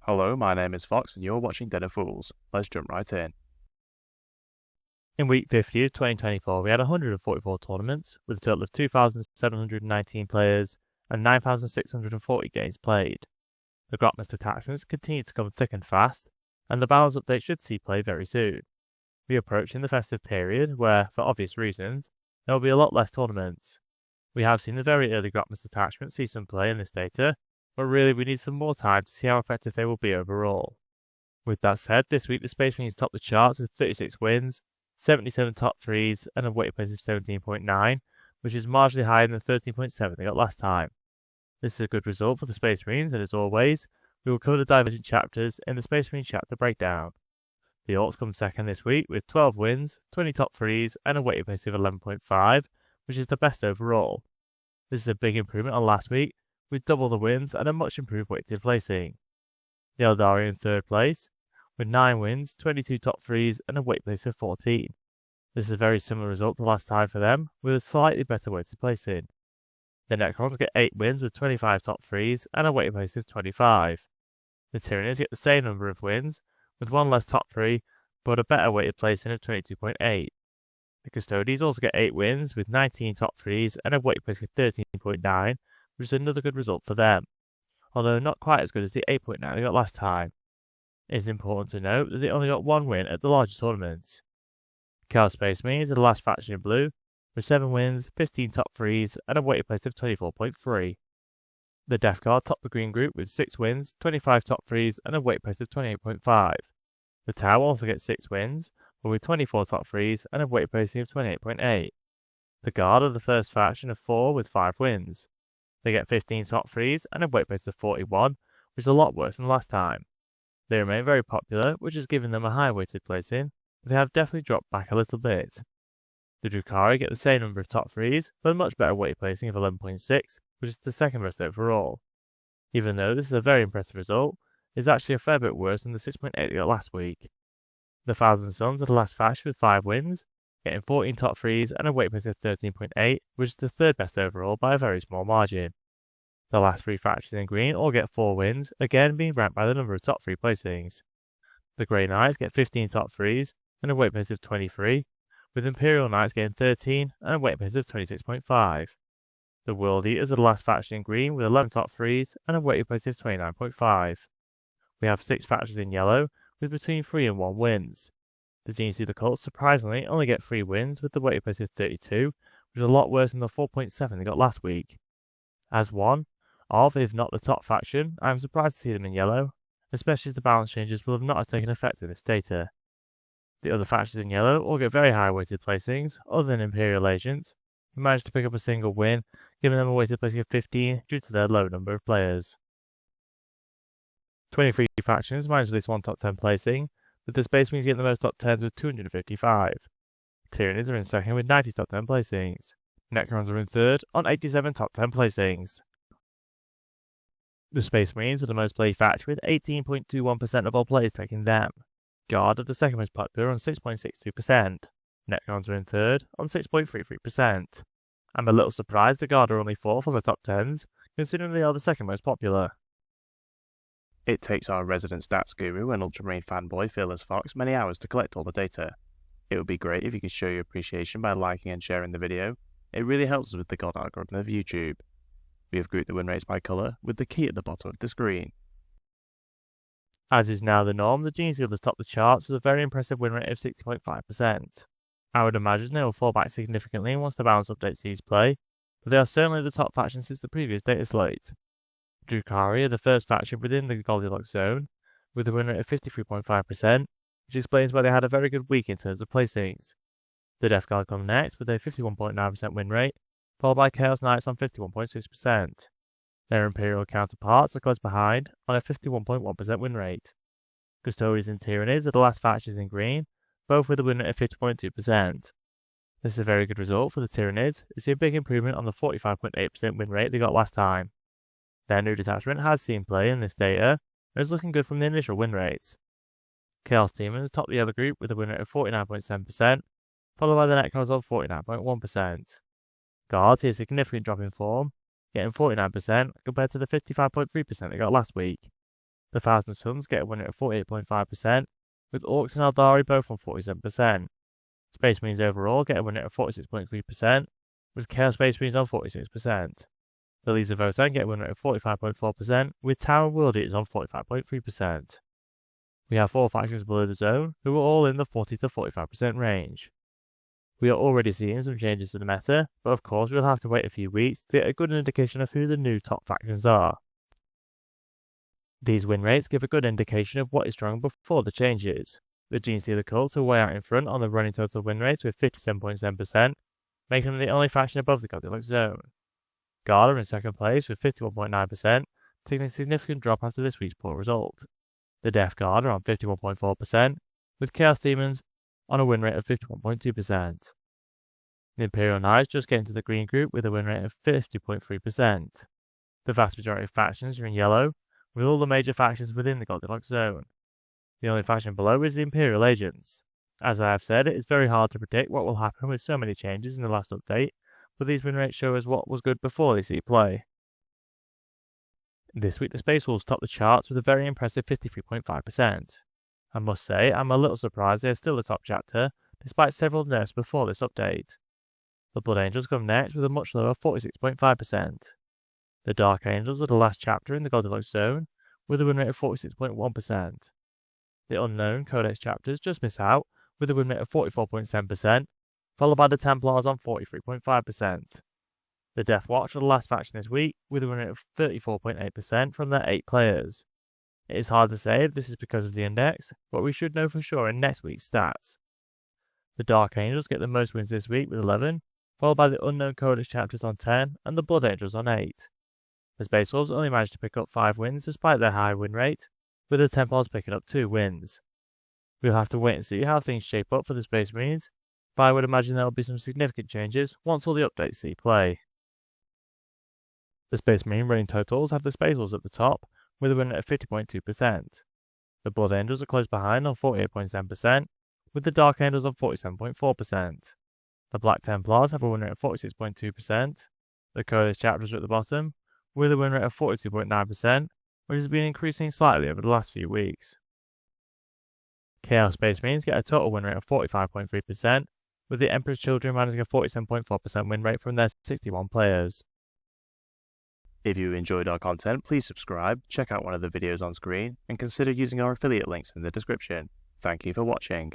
Hello, my name is Fox and you're watching Den of Fools. Let's jump right in. In week 50 of 2024, we had 144 tournaments, with a total of 2,719 players and 9,640 games played. The Grotmas detachments continue to come thick and fast, and the balance update should see play very soon. We are approaching the festive period where, for obvious reasons, there will be a lot less tournaments. We have seen the very early Grotmas detachments see some play in this data, but really we need some more time to see how effective they will be overall. With that said, this week the Space Marines topped the charts with 36 wins, 77 top 3s, and a weighted place of 17.9, which is marginally higher than the 13.7 they got last time. This is a good result for the Space Marines, and as always, we will cover the divergent chapters in the Space Marine chapter breakdown. The Orcs come second this week with 12 wins, 20 top 3s, and a weighted place of 11.5, which is the best overall. This is a big improvement on last week, with double the wins and a much improved weighted placing. The Eldari in third place, with 9 wins, 22 top 3s, and a weight place of 14. This is a very similar result to last time for them, with a slightly better weighted placing. The Necrons get 8 wins with 25 top 3s and a weighted place of 25. The Tyranids get the same number of wins, with 1 less top 3, but a better weighted placing of 22.8. The Custodians also get 8 wins with 19 top 3s and a weighted place of 13.9, which is another good result for them, although not quite as good as the 8.9 they got last time. It is important to note that they only got 1 win at the larger tournaments. Chaos Space Marines are the last faction in blue, with 7 wins, 15 top 3s, and a weighted place of 24.3. The Death Guard topped the green group with 6 wins, 25 top 3s, and a weighted place of 28.5. The Tau also gets 6 wins, but with 24 top 3s and a weighted placing of 28.8. The Guard are the first faction of 4 with 5 wins. They get 15 top 3s and a weight place of 41, which is a lot worse than last time. They remain very popular, which has given them a high weighted placing, but they have definitely dropped back a little bit. The Drukhari get the same number of top 3s, but a much better weight placing of 11.6, which is the second best overall. Even though this is a very impressive result, it is actually a fair bit worse than the 6.8 they got last week. The Thousand Sons are the last faction with 5 wins, getting 14 top 3s and a weight place of 13.8, which is the third best overall by a very small margin. The last 3 factions in green all get 4 wins, again being ranked by the number of top 3 placings. The Grey Knights get 15 top 3s and a weight place of 23, with Imperial Knights getting 13 and a weight place of 26.5. The World Eaters are the last faction in green with 11 top 3s and a weighted place of 29.5. We have 6 factions in yellow with between 3 and 1 wins. The Genius of the Cult surprisingly only get 3 wins with the weighted place of 32, which is a lot worse than the 4.7 they got last week. As one of, if not the top faction, I am surprised to see them in yellow, especially as the balance changes will have not taken effect in this data. The other factions in yellow all get very high weighted placings, other than Imperial Agents, who managed to pick up a single win, giving them a weighted placing of 15 due to their low number of players. 23 factions managed at least 1 top 10 placing, with the Space Marines getting the most top 10s with 255. Tyranids are in second with 90 top 10 placings. Necrons are in third on 87 top 10 placings. The Space Marines are the most played faction with 18.21% of all players taking them. Guard are the second most popular on 6.62%. Necrons are in third on 6.33%. I'm a little surprised the Guard are only 4th on the top 10s, considering they are the second most popular. It takes our resident stats guru and Ultramarine fanboy Fearless Fox many hours to collect all the data. It would be great if you could show your appreciation by liking and sharing the video. It really helps us with the God algorithm of YouTube. We have grouped the win rates by colour, with the key at the bottom of the screen. As is now the norm, the Genius Guild has topped the charts with a very impressive win rate of 60.5%. I would imagine they will fall back significantly once the balance update sees play, but they are certainly the top faction since the previous data slate. Drukhari are the first faction within the Goldilocks zone, with a win rate of 53.5%, which explains why they had a very good week in terms of placings. The Death Guard come next with a 51.9% win rate, followed by Chaos Knights on 51.6%. Their Imperial counterparts are close behind on a 51.1% win rate. Custodians and Tyranids are the last factions in green, both with a win rate of 50.2%. This is a very good result for the Tyranids, it's a big improvement on the 45.8% win rate they got last time. Their new detachment has seen play in this data, and is looking good from the initial win rates. Chaos Demons top the other group with a win rate of 49.7%, followed by the Necrons of 49.1%. Guards see a significant drop in form, getting 49% compared to the 55.3% they got last week. The Thousand Suns get a win rate of 48.5%, with Orcs and Eldari both on 47%. Space Marines overall get a win rate of 46.3%, with Chaos Space Marines on 46%. The Legions of Votann get a win rate of 45.4%, with Tower World Eaters on 45.3%. We have 4 factions below the zone, who are all in the 40 to 45% range. We are already seeing some changes to the meta, but of course we'll have to wait a few weeks to get a good indication of who the new top factions are. These win rates give a good indication of what is strong before the changes. The Genestealer Cults are way out in front on the running total win rates with 57.7%, making them the only faction above the Goldilocks zone. Guard are in second place with 51.9%, taking a significant drop after this week's poor result. The Death Guard are on 51.4%, with Chaos Demons on a win rate of 51.2%. The Imperial Knights just get into the green group with a win rate of 50.3%. The vast majority of factions are in yellow, with all the major factions within the Goldilocks zone. The only faction below is the Imperial Agents. As I have said, it is very hard to predict what will happen with so many changes in the last update, but these win rates show us what was good before they see play. This week the Space Wolves top the charts with a very impressive 53.5%. I must say, I'm a little surprised they are still the top chapter, despite several nerfs before this update. The Blood Angels come next with a much lower 46.5%. The Dark Angels are the last chapter in the Goldilocks zone, with a win rate of 46.1%. The Unknown Codex chapters just miss out, with a win rate of 44.7%, followed by the Templars on 43.5%. The Death Watch are the last faction this week, with a win rate of 34.8% from their 8 players. It is hard to say if this is because of the index, but we should know for sure in next week's stats. The Dark Angels get the most wins this week with 11, followed by the Unknown Codex chapters on 10, and the Blood Angels on 8. The Space Wolves only managed to pick up 5 wins despite their high win rate, with the Templars picking up 2 wins. We'll have to wait and see how things shape up for the Space Marines, but I would imagine there will be some significant changes once all the updates see play. The Space Marine running totals have the Space Wolves at the top, with a win rate of 50.2%. The Blood Angels are close behind on 48.7%, with the Dark Angels on 47.4%. The Black Templars have a win rate of 46.2%. The Codex chapters are at the bottom, with a win rate of 42.9%, which has been increasing slightly over the last few weeks. Chaos Space Marines get a total win rate of 45.3%, with the Emperor's Children managing a 47.4% win rate from their 61 players. If you enjoyed our content, please subscribe, check out one of the videos on screen, and consider using our affiliate links in the description. Thank you for watching.